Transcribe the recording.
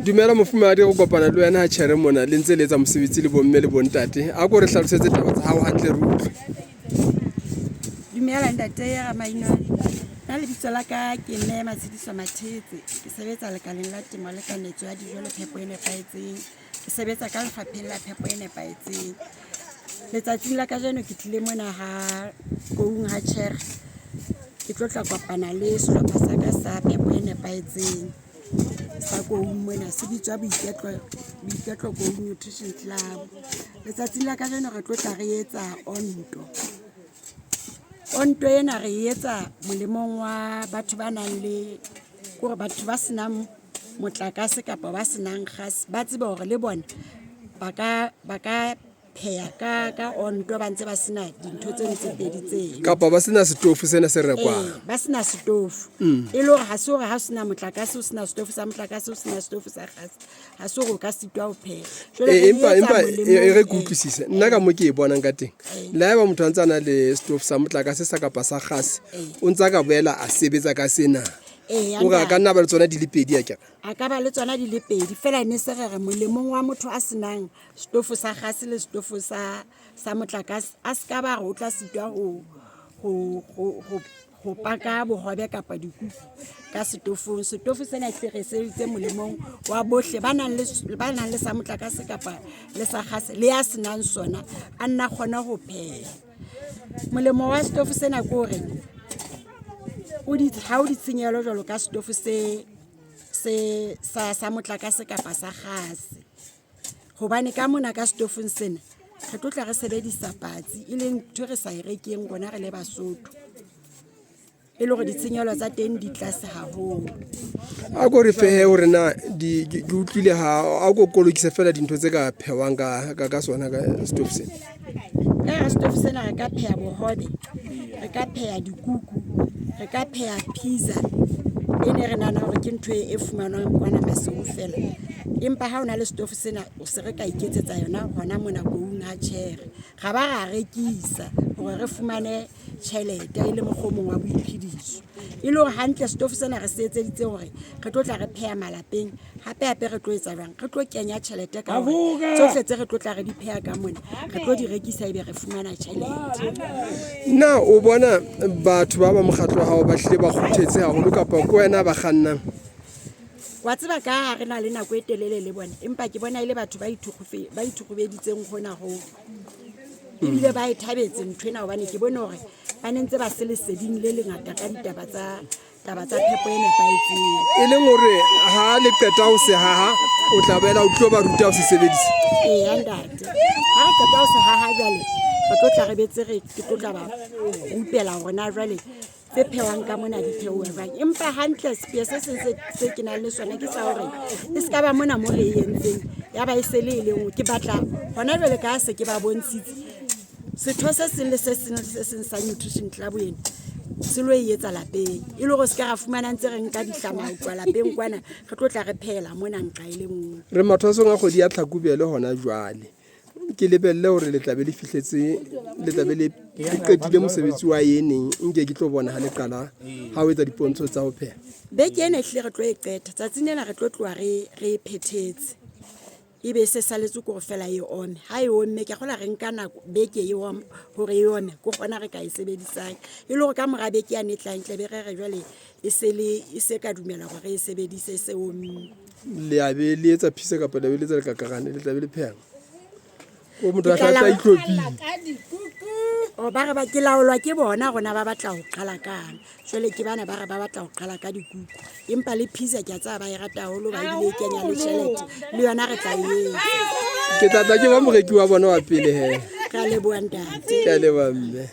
Dumela mofumahadi go kopana le wena ha Chere mona le ntse le etsa mosebetsi le bomme le bontate a ko re hlalosetse taba tsa hao hantle re utlwe. Dumela ntate ya Mainwane. Na le bitso la ka ke nne Matshidiso Mathetse. Ke sebetsa lekaleng la temo le kanetso ya dijo le phepo e nepahetseng. Ke sebetsa ka lefapheng la phepo e nepahetseng. Letsatsing la kajeno ke tlile mona ha Koung Ha Chere. Ke tlo tla kopana le sehlopha sa ka sa phepo e nepahetseng sa Koung mona se bitswa boiketlo Koung Nutrition Club. Letsatsing la kajeno re tlo tla re etsa onto. Onto ena re etsa molemong wa batho ba nang le gore batho ba senang motlakase kapa ba senang gas ba tsebe hore le bona ba ka pheha ka onto ba ntse ba sena dintho tse ntse pedi tse Kapa ba sena stofo sena se rekwang. ba sena stofo e le hore ha se hore ha sena motlakase o sena stofo sa motlakase o sena stofo sa gas ha se hore ka sitwa ho pheha Empa e re kutlwisise nna ka mo ke e bonang ka teng la eba motho a ntse a na le stofo sa motlakase sa kapa sa gas o ntse ka boela a sebetsa ka sena o ga ka nna ba le tsona di le pedi a kere a ka ba le tsona di le pedi fela ne se re molemong wa motho a senang stofo sa gas le stofo sa motlakase a ska ba re o tla sitwa ho paka bohobe kapa dikuku ka setofong sena se re seditse molemong wa bohle ba nang le sa motlakase kapa le sa gas le ya senang sona a nna kgona ho pheha molemo wa stofo sena ko re ha o di tshenyelo jwalo ka stofo sa motlakase kapa sa gas hobane ka mona ka stofong sena re tlo tla re sebedisa patsi e leng ntho re sa e rekeng rona re le Basotho e le gore ditshenyelo tsa teng di tlase haholo a ko re fehe hore na di utlwile ha a ko kolokisa fela dintho tse ka phewang ka sona ka stofo sena ka stofo sena re ka pheha bohobe re ka pheha dikuku re ka pheha pizza ene re nana hore ke ntho e fumanwang kwana Basotho fela empa ha ona le stofo sena o se re ka iketsetsa yona hona mona Koung Ha Chere ga ba ra rekisa hore re fumane tjhelete e le mogomong wa boiphediso e le hore hantle stofo sena re se etseditse hore re tlo tla re pheha malapeng hape re tlo etsa jwang re tlo kenya tjhelete ka hore tsohle tse re tlo tla re di pheha ka mona re tlo di rekisa ebe re fumana tjhelete na o bona batho ba mokgatlo wa hao ba hlile ba kguthetse haholo kapa ko wena ba kgannang wa tseba ka ha re na le nako e telele le bona empa ke bona ile batho ba ithukubeditseng hona ho ebile ba e thabetse ntho ena hobane ke bone hore ba nentse ba se leseding le lengata ka ditaba tsa phepo e nepahetseng e leng hore ha le qeta ho se haha o tla boela o tlo ba ruta ho se sebedisa ntate ha re qeta ho se haha jwale re tlo tla re betse ke tlo tla ba rupela hore na jwale tse phewang ka mona di pheuwa jwang empa hantle sepia se ke nang le sona ke sa hore e ska ba mona mo re e entseng ya ba e se le lengwe ke batla hona jwale ka se ke ba bontshitse setho se seng le se seng sa Nutrition Club ena se lo e etsa lapeng e le go se ka ga fumana ntse re nka dihlama kwa lapeng kwana re tlo tla re phela mona nqa e le nngwe re mathwasong a kgodi ya tlhakubele hona jwale ke lebelle hore le tlabe le fihletse le tlabe le qetile mosebetsi wa yeneng nke ke tlo bona ha le qala ha o etsa dipontsho tsa ho pheha beke ena ehlile re tlo e qeta tsatsing ena re tlo tloa re phethetse ebe se saletse go fela e ome ha e ome ke gola re nka nako beke e ome hore e ome go gona re ka e sebedisang e le gore ka mora beke ya netlang tle be re jwale e se ka dumela gore e sebedise se ome le a be le etsa phisa kapa le be le tsa lekakagane le tlabe le phehang o motho a tla itlhophile o ba re ba ke laolwa ke bona rona ba batla ho qala kang jwale ke bana ba re ba batla ho qala ka dikuku empa le pizza ke a tsaya ba e rata haholo ba ile kenya le tjhelete le yona re tla e ke tla ke ba moreki wa bona wa pele he ka le bua ntate ke le ba mme